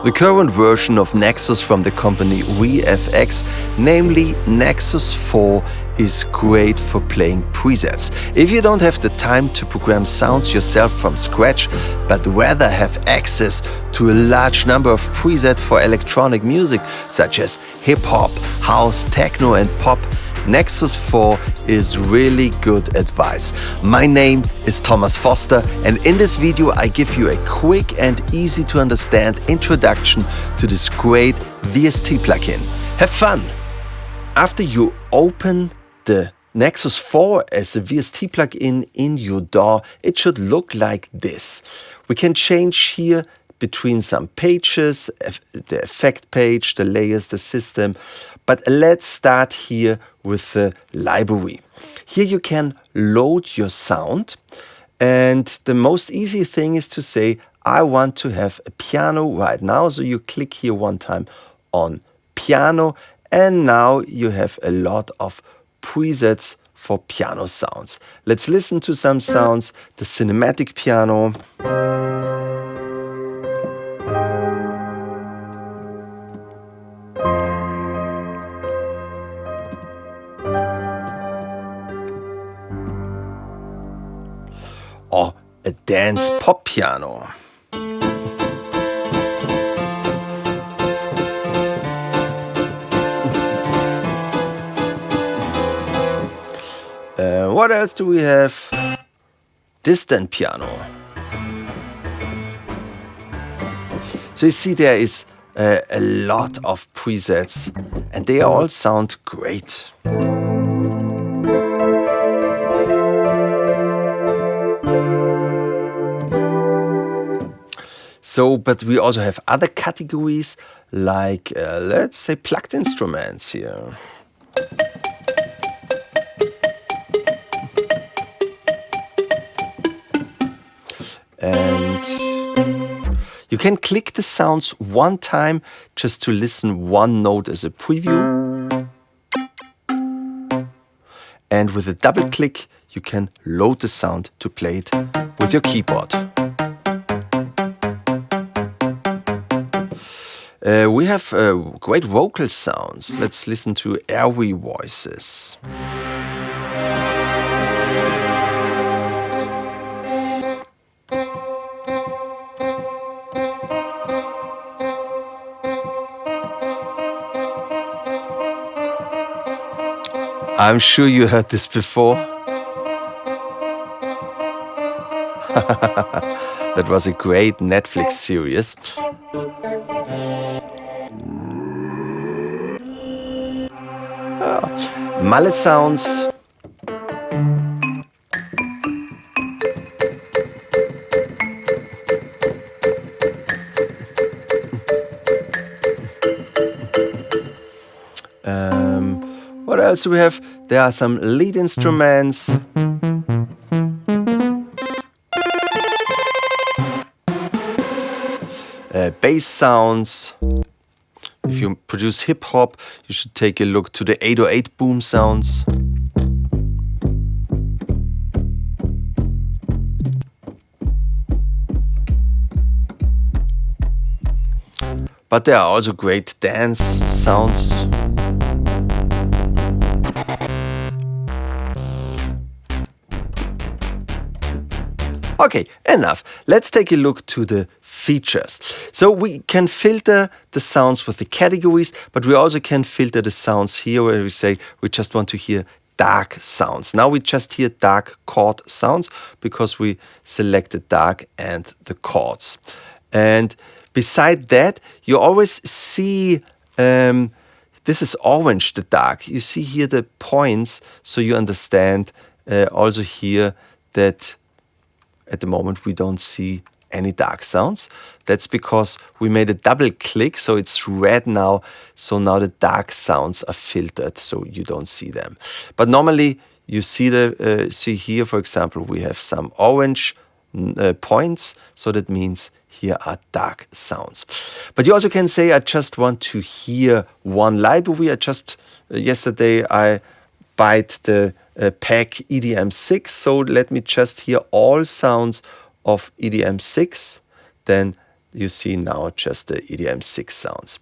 The current version of Nexus from the company Refx, namely Nexus 4, is great for playing presets. If you don't have the time to program sounds yourself from scratch, but rather have access to a large number of presets for electronic music such as hip-hop, house, techno and pop, Nexus 4 is really good advice. My name is Thomas Foster, and in this video I give you a quick and easy to understand introduction to this great VST plugin. Have fun! After you open the Nexus 4 as a VST plugin in your DAW, it should look like this. We can change here between some pages, the effect page, the layers, the system. But let's start here with the library. Here you can load your sound, and the most easy thing is to say, I want to have a piano right now. So you click here one time on piano, and now you have a lot of presets for piano sounds. Let's listen to some sounds. The cinematic piano. Or a dance pop piano. What else do we have? Distant piano. So you see there is a lot of presets, and they all sound great. So, but we also have other categories like, let's say, plugged instruments here. And you can click the sounds one time just to listen one note as a preview. And with a double click, you can load the sound to play it with your keyboard. We have great vocal sounds. Let's listen to airy voices. I'm sure you heard this before. That was a great Netflix series. Mallet sounds. What else do we have? There are some lead instruments. Bass sounds. If you produce hip-hop, you should take a look to the 808 boom sounds. But there are also great dance sounds. Okay, enough. Let's take a look to the features. So we can filter the sounds with the categories, but we also can filter the sounds here where we say we just want to hear dark sounds. Now we just hear dark chord sounds because we selected dark and the chords. And beside that, you always see, this is orange, the dark. You see here the points, so you understand also here that at the moment we don't see any dark sounds. That's because we made a double click, so it's red now. So now the dark sounds are filtered, so you don't see them. But normally you see see here, for example, we have some orange points, so that means here are dark sounds. But you also can say, I just want to hear one library. Yesterday I bought the pack EDM6, so let me just hear all sounds of EDM6. Then you see now just the EDM6 sounds.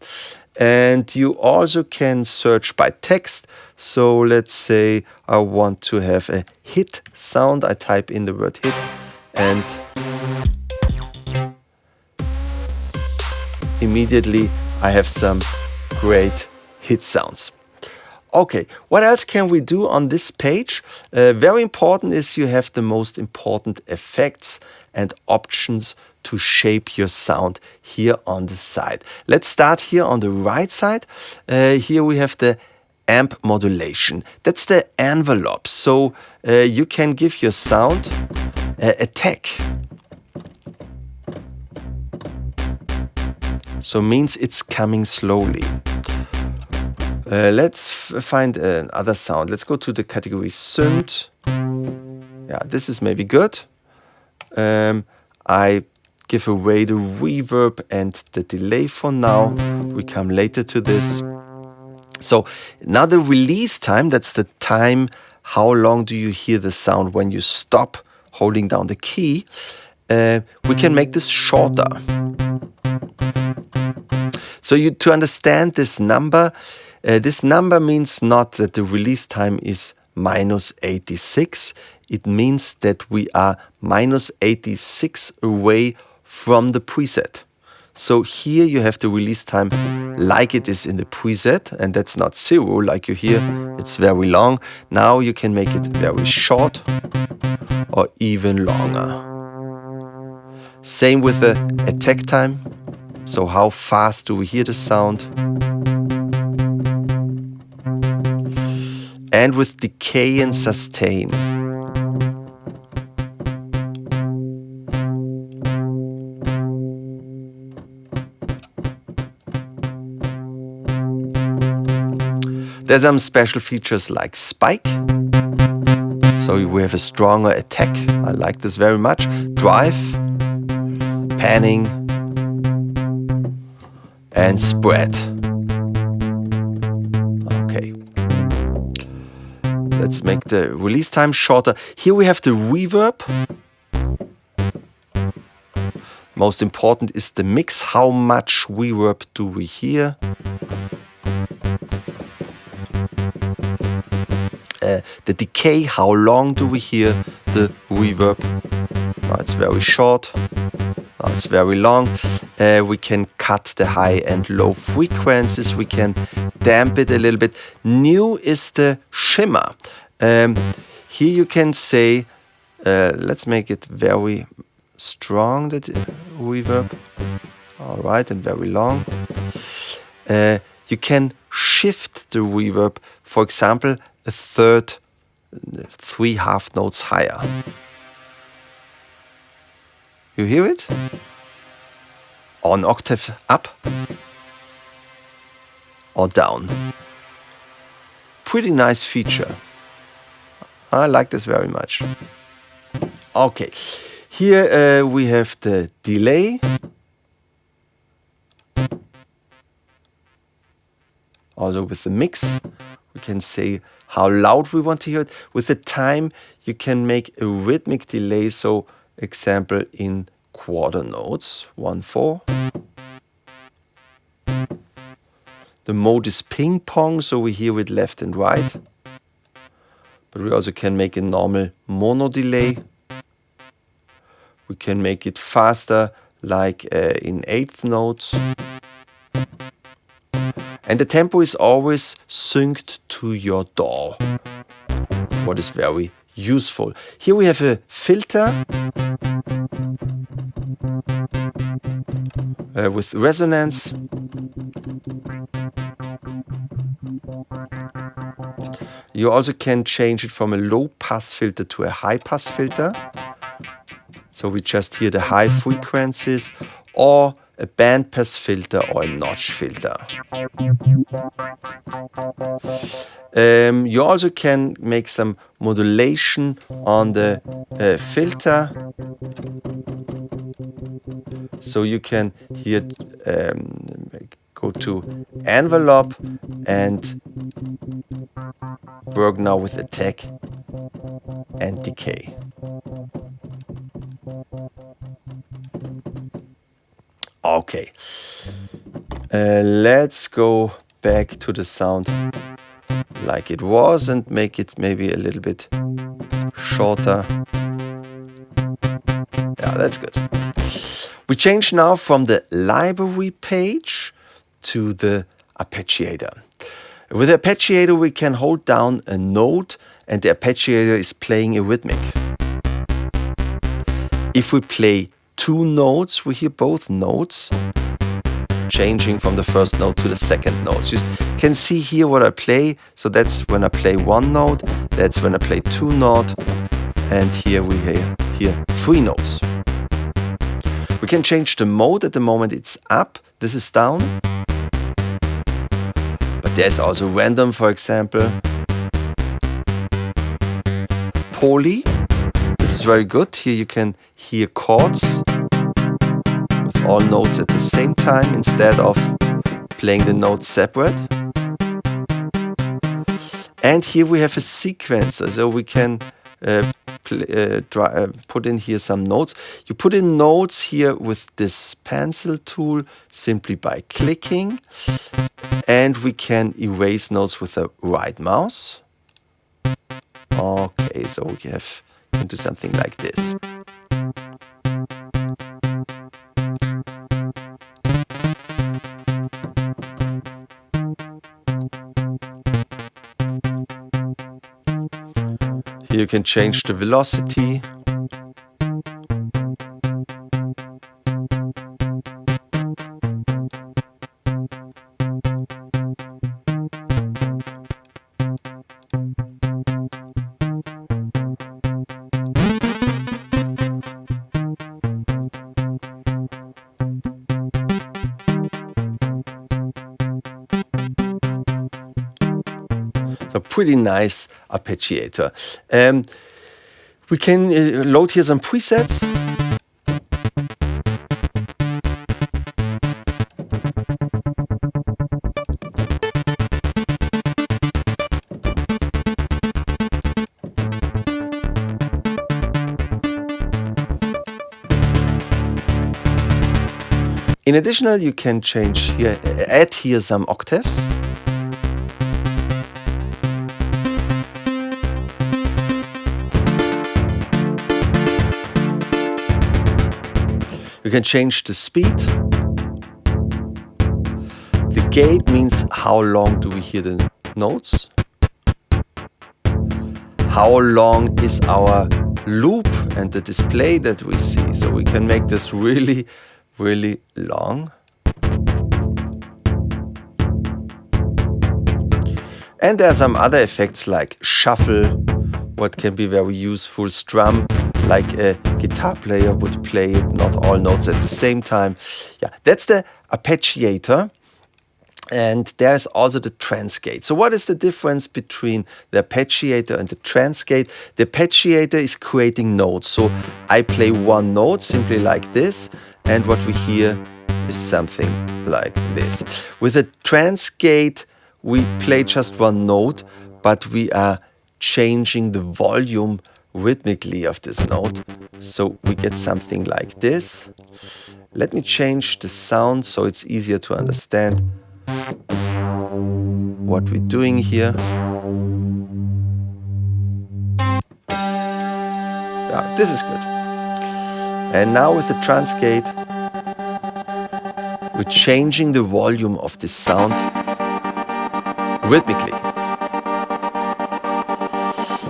And you also can search by text. So let's say I want to have a hit sound. I type in the word hit and immediately I have some great hit sounds. Okay, what else can we do on this page? Very important is you have the most important effects and options to shape your sound here on the side. Let's start here on the right side. Here we have the amp modulation. That's the envelope. So you can give your sound a tag. So means it's coming slowly. Let's find another sound. Let's go to the category synth. Yeah, this is maybe good. I give away the reverb and the delay for now. We come later to this. So now the release time, that's the time, how long do you hear the sound when you stop holding down the key. We can make this shorter. So to understand this number means not that the release time is -86. It means that we are -86 away from the preset. So here you have the release time like it is in the preset, and that's not 0 like you hear. It's very long. Now you can make it very short or even longer. Same with the attack time. So how fast do we hear the sound? And with decay and sustain. There's some special features like spike. So we have a stronger attack. I like this very much. Drive, panning, and spread. Okay. Let's make the release time shorter. Here we have the reverb. Most important is the mix. How much reverb do we hear? The decay, how long do we hear the reverb? Now it's very short. Now it's very long. We can cut the high and low frequencies. We can damp it a little bit. New is the shimmer. Here you can say, let's make it very strong, the reverb. All right, and very long. You can shift the reverb, for example, a third, 3 half notes higher. You hear it? Or an octave up or down. Pretty nice feature. I like this very much. Okay, here we have the delay. Also with the mix, we can say how loud we want to hear it. With the time, you can make a rhythmic delay. So, example in quarter notes, 1/4. The mode is ping pong, so we hear it left and right. But we also can make a normal mono delay. We can make it faster, like in 1/8 notes. And the tempo is always synced to your DAW, what is very useful. Here we have a filter with resonance. You also can change it from a low pass filter to a high pass filter. So we just hear the high frequencies, or a band pass filter or a notch filter. You also can make some modulation on the filter. So you can here go to envelope and work now with attack and decay. Okay. Let's go back to the sound like it was and make it maybe a little bit shorter. Yeah, that's good. We change now from the library page to the arpeggiator. With the arpeggiator, we can hold down a note and the arpeggiator is playing a rhythmic. If we play two notes, we hear both notes changing from the first note to the second note. You can see here what I play. So that's when I play one note, that's when I play two notes, and here we hear three notes. We can change the mode. At the moment it's up, this is down. But there's also random, for example. Poly, this is very good. Here you can hear chords with all notes at the same time instead of playing the notes separate. And here we have a sequencer, so we can put in here some notes. You put in notes here with this pencil tool simply by clicking, and we can erase notes with the right mouse. Okay, so we can do something like this. Here you can change the velocity. So pretty nice arpeggiator. We can load here some presets. In addition, you can change here, add here some octaves. You can change the speed. The gate means how long do we hear the notes. How long is our loop and the display that we see. So we can make this really, really long. And there are some other effects like shuffle, what can be very useful, strum, like a guitar player would play it, not all notes at the same time. Yeah, that's the arpeggiator. And there's also the trancegate. So what is the difference between the arpeggiator and the trancegate? The arpeggiator is creating notes. So I play one note simply like this, and what we hear is something like this. With a trancegate, we play just one note, but we are changing the volume rhythmically of this note. So we get something like this. Let me change the sound so it's easier to understand what we're doing here. Yeah, this is good. And now with the trancegate, we're changing the volume of this sound rhythmically.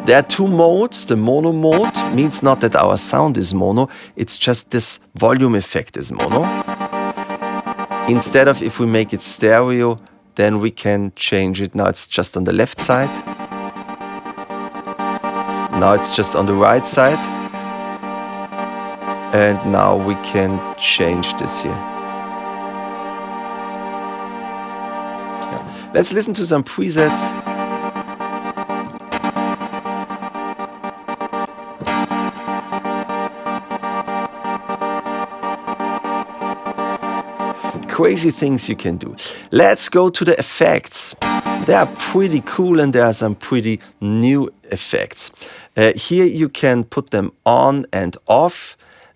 There are two modes. The mono mode means not that our sound is mono, it's just this volume effect is mono. Instead of if we make it stereo, then we can change it. Now it's just on the left side. Now it's just on the right side. And now we can change this here. Yeah. Let's listen to some presets. Crazy things you can do. Let's go to the effects. They are pretty cool and there are some pretty new effects. Here you can put them on and off.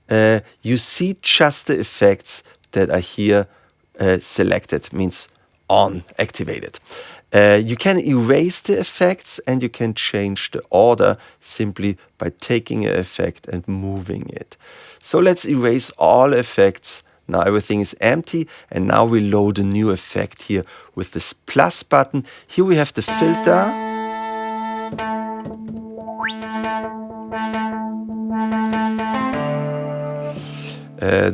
You see just the effects that are here selected, means on, activated. You can erase the effects and you can change the order simply by taking an effect and moving it. So let's erase all effects. Now everything is empty, and now we load a new effect here with this plus button. Here we have the filter.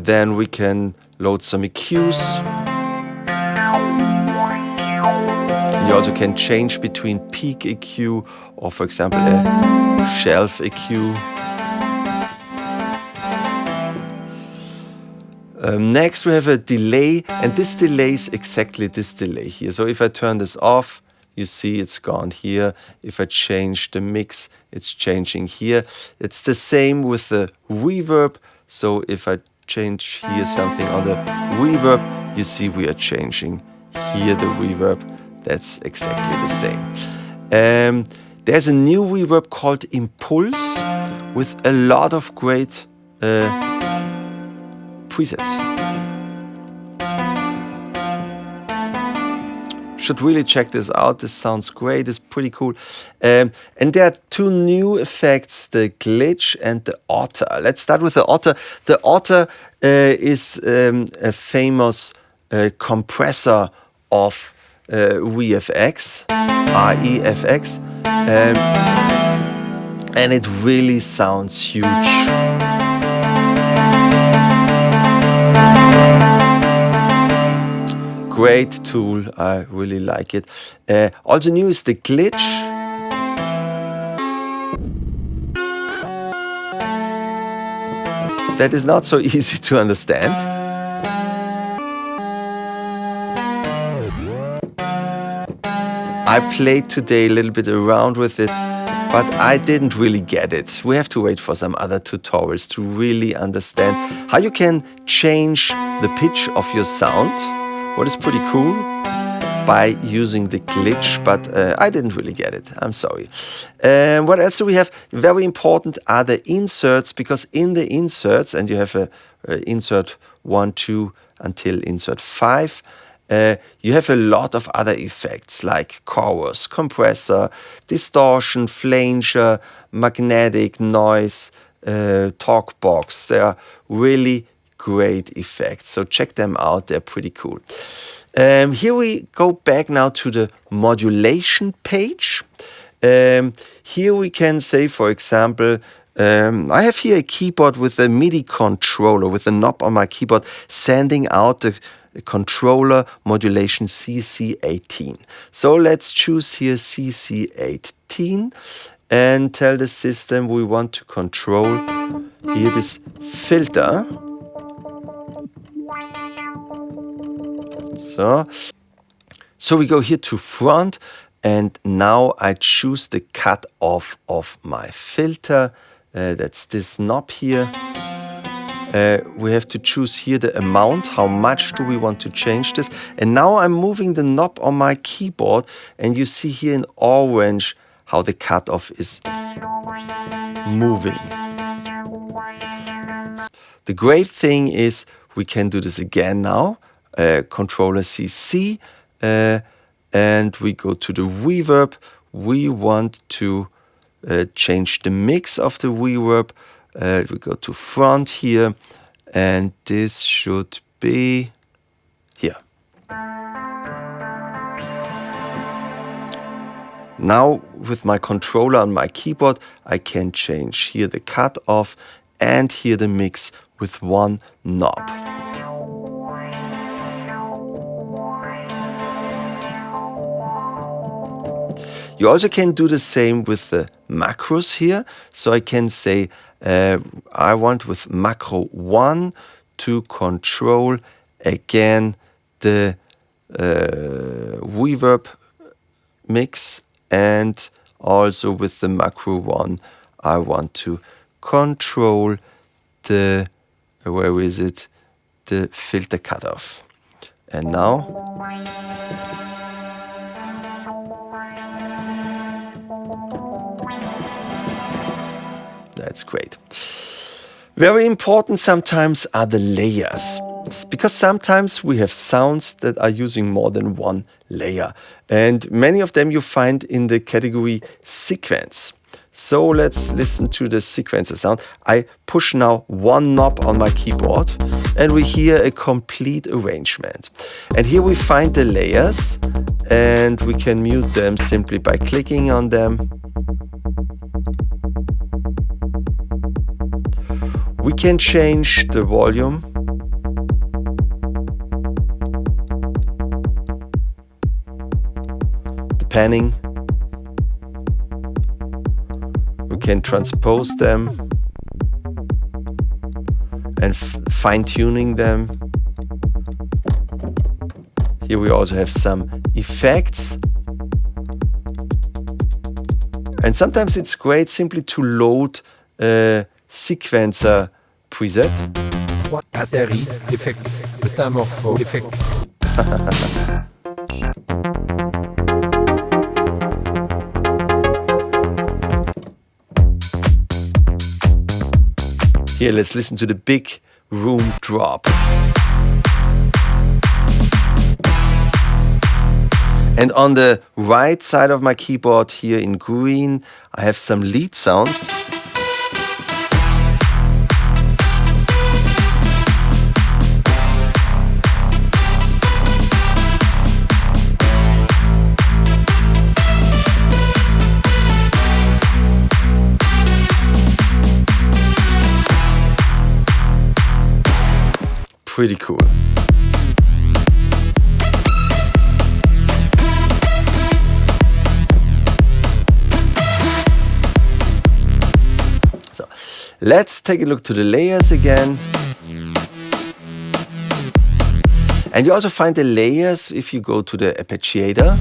Then we can load some EQs. You also can change between peak EQ or, for example, a shelf EQ. Next we have a delay, and this delay is exactly this delay here. So if I turn this off, you see it's gone here. If I change the mix, it's changing here. It's the same with the reverb. So if I change here something on the reverb, you see we are changing here the reverb. That's exactly the same. There's a new reverb called Impulse with a lot of great presets. Should really check this out. This sounds great. It's pretty cool. And there are two new effects, the glitch and the otter. Let's start with the otter. The otter is a famous compressor of Refx, Refx, and it really sounds huge. Great tool, I really like it. Also new is the glitch. That is not so easy to understand. I played today a little bit around with it, but I didn't really get it. We have to wait for some other tutorials to really understand how you can change the pitch of your sound. What is pretty cool by using the glitch, but I didn't really get it. I'm sorry. What else do we have? Very important are the inserts, because in the inserts, and you have a insert 1, 2 until insert 5, you have a lot of other effects like chorus, compressor, distortion, flanger, magnetic, noise, talk box. They are really great effects, so check them out. They're pretty cool. Here we go back now to the modulation page. Here we can say, for example, I have here a keyboard with a MIDI controller with a knob on my keyboard sending out the controller modulation CC18. So let's choose here CC18 and tell the system we want to control here this filter. So we go here to front, and now I choose the cutoff of my filter. That's this knob here. We have to choose here the amount, how much do we want to change this. And now I'm moving the knob on my keyboard, and you see here in orange how the cutoff is moving. The great thing is we can do this again now. Controller CC, and we go to the reverb. We want to change the mix of the reverb. We go to front here, and this should be here. Now with my controller on my keyboard, I can change here the cutoff and here the mix with one knob. You also can do the same with the macros here. So I can say I want with macro 1 to control again the reverb mix, and also with the macro 1 I want to control the, where is it, the filter cutoff. And now that's great. Very important sometimes are the layers. because sometimes we have sounds that are using more than one layer, and many of them you find in the category sequence. So let's listen to the sequencer sound. I push now one knob on my keyboard and we hear a complete arrangement. And here we find the layers and we can mute them simply by clicking on them. We can change the volume. The panning. We can transpose them and fine-tuning them. Here we also have some effects. And sometimes it's great simply to load a sequencer preset. Batterie, effect, metamorpho, effect. Here, let's listen to the big room drop. And on the right side of my keyboard here in green, I have some lead sounds. Pretty cool. So let's take a look to the layers again. And you also find the layers if you go to the Arpeggiator.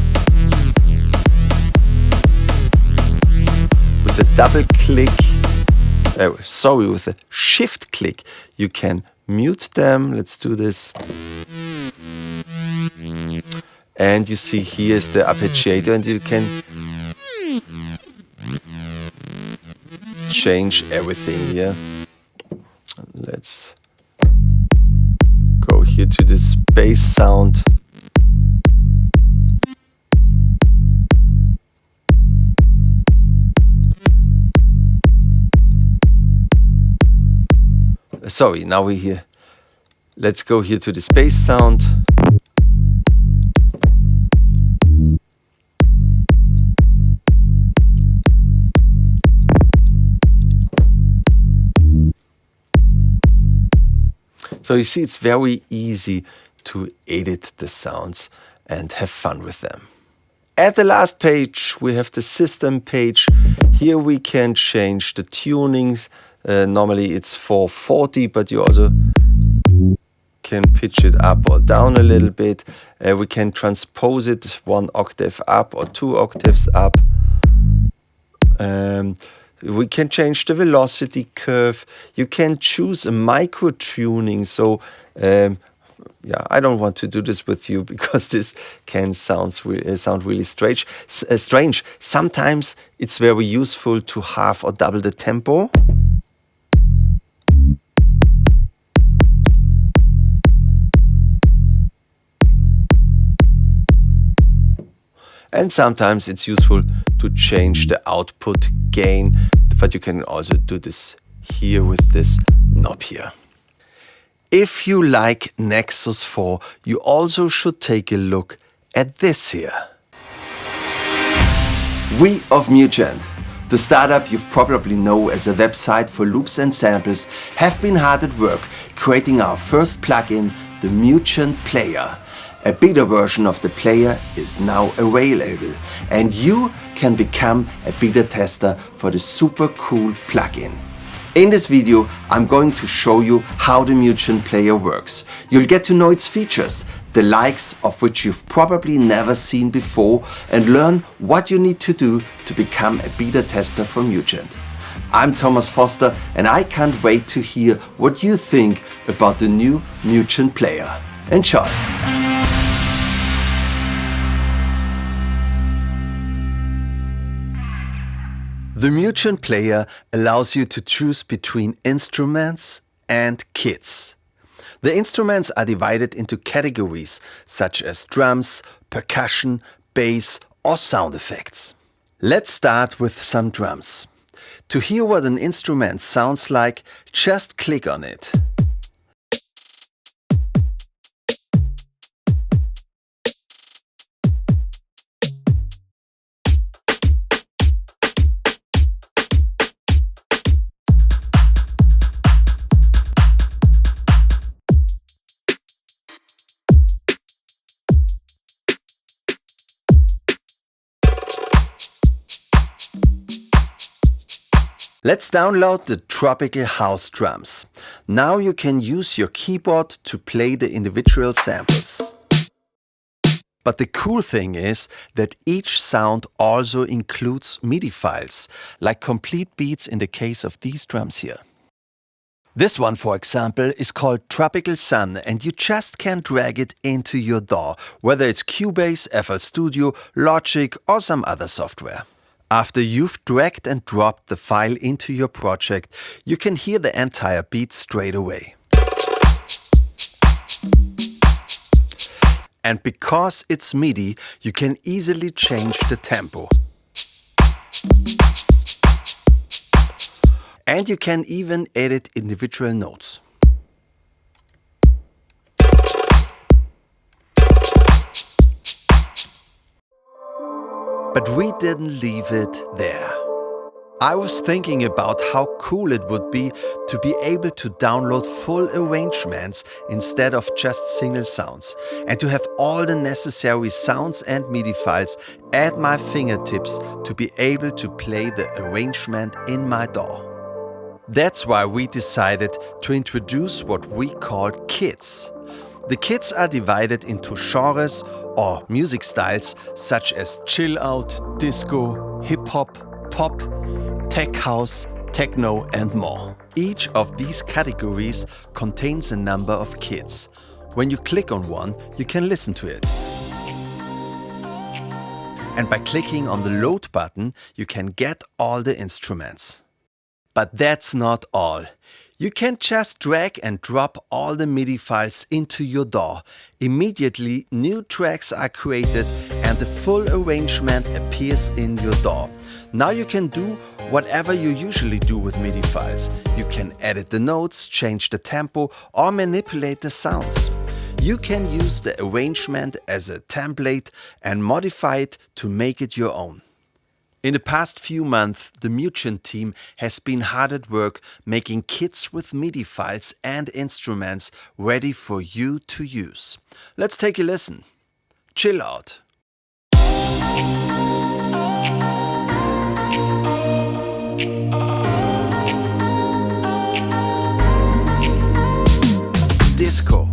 With a double click, with a shift click, you can mute them. Let's do this. And you see here's the Arpeggiator and you can change everything here. Let's go here to this bass sound. Sorry, now we're here. Let's go here to the bass sound. So you see, it's very easy to edit the sounds and have fun with them. At the last page, we have the system page. Here we can change the tunings. Normally it's 440, but you also can pitch it up or down a little bit. We can transpose it 1 octave up or 2 octaves up. We can change the velocity curve. You can choose a micro tuning. So yeah, I don't want to do this with you because this can sound really strange. Sometimes it's very useful to half or double the tempo. And sometimes it's useful to change the output gain, but you can also do this here with this knob here. If you like Nexus 4, you also should take a look at this here. We of Mugent, the startup you probably know as a website for loops and samples, have been hard at work creating our first plugin, the Mugent Player. A beta version of the player is now available and you can become a beta tester for the super cool plugin. In this video, I'm going to show you how the Mugent Player works. You'll get to know its features, the likes of which you've probably never seen before, and learn what you need to do to become a beta tester for Mugent. I'm Thomas Foster and I can't wait to hear what you think about the new Mugent Player. Enjoy! The Mugent Player allows you to choose between instruments and kits. The instruments are divided into categories such as drums, percussion, bass or sound effects. Let's start with some drums. To hear what an instrument sounds like, just click on it. Let's download the Tropical House drums. Now you can use your keyboard to play the individual samples. But the cool thing is that each sound also includes MIDI files, like complete beats in the case of these drums here. This one, for example, is called Tropical Sun and you just can drag it into your DAW, whether it's Cubase, FL Studio, Logic or some other software. After you've dragged and dropped the file into your project, you can hear the entire beat straight away. And because it's MIDI, you can easily change the tempo. And you can even edit individual notes. But we didn't leave it there. I was thinking about how cool it would be to be able to download full arrangements instead of just single sounds, and to have all the necessary sounds and MIDI files at my fingertips to be able to play the arrangement in my DAW. That's why we decided to introduce what we called kits. The kits are divided into genres or music styles such as chill out, disco, hip-hop, pop, tech house, techno and more. Each of these categories contains a number of kits. When you click on one, you can listen to it. And by clicking on the load button, you can get all the instruments. But that's not all. You can just drag and drop all the MIDI files into your DAW. Immediately new tracks are created and the full arrangement appears in your DAW. Now you can do whatever you usually do with MIDI files. You can edit the notes, change the tempo or manipulate the sounds. You can use the arrangement as a template and modify it to make it your own. In the past few months, the Mugent team has been hard at work making kits with MIDI files and instruments ready for you to use. Let's take a listen. Chill out. Disco.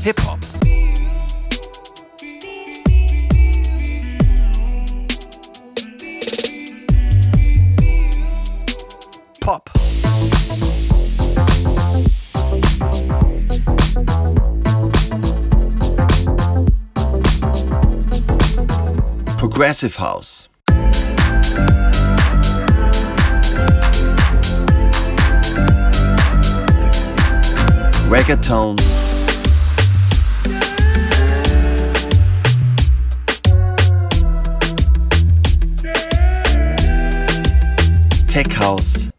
Hip-hop. Pop. Progressive house. Reggaeton. Tech house.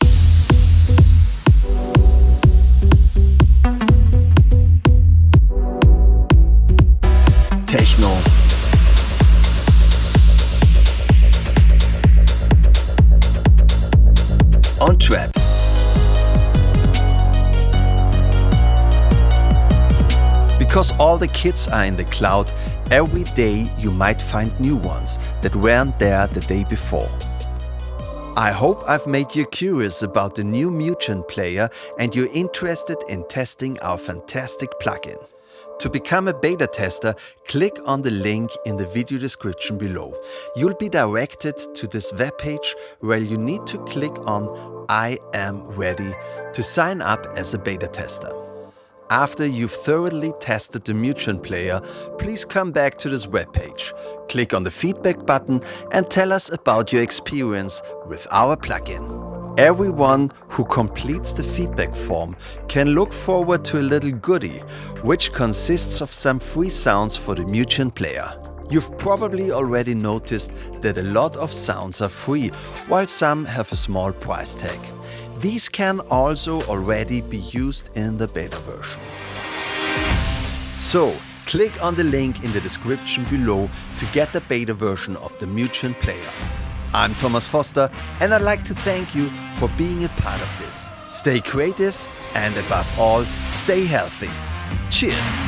Techno. On trap. Because all the kits are in the cloud, every day you might find new ones that weren't there the day before. I hope I've made you curious about the new Mugent Player and you're interested in testing our fantastic plugin. To become a beta tester, click on the link in the video description below. You'll be directed to this webpage where you need to click on I am ready to sign up as a beta tester. After you've thoroughly tested the Mugent Player, please come back to this webpage, click on the feedback button and tell us about your experience with our plugin. Everyone who completes the feedback form can look forward to a little goodie, which consists of some free sounds for the Mugent Player. You've probably already noticed that a lot of sounds are free, while some have a small price tag. These can also already be used in the beta version. So, click on the link in the description below to get the beta version of the Mugent Player. I'm Thomas Foster and I'd like to thank you for being a part of this. Stay creative and above all, stay healthy. Cheers!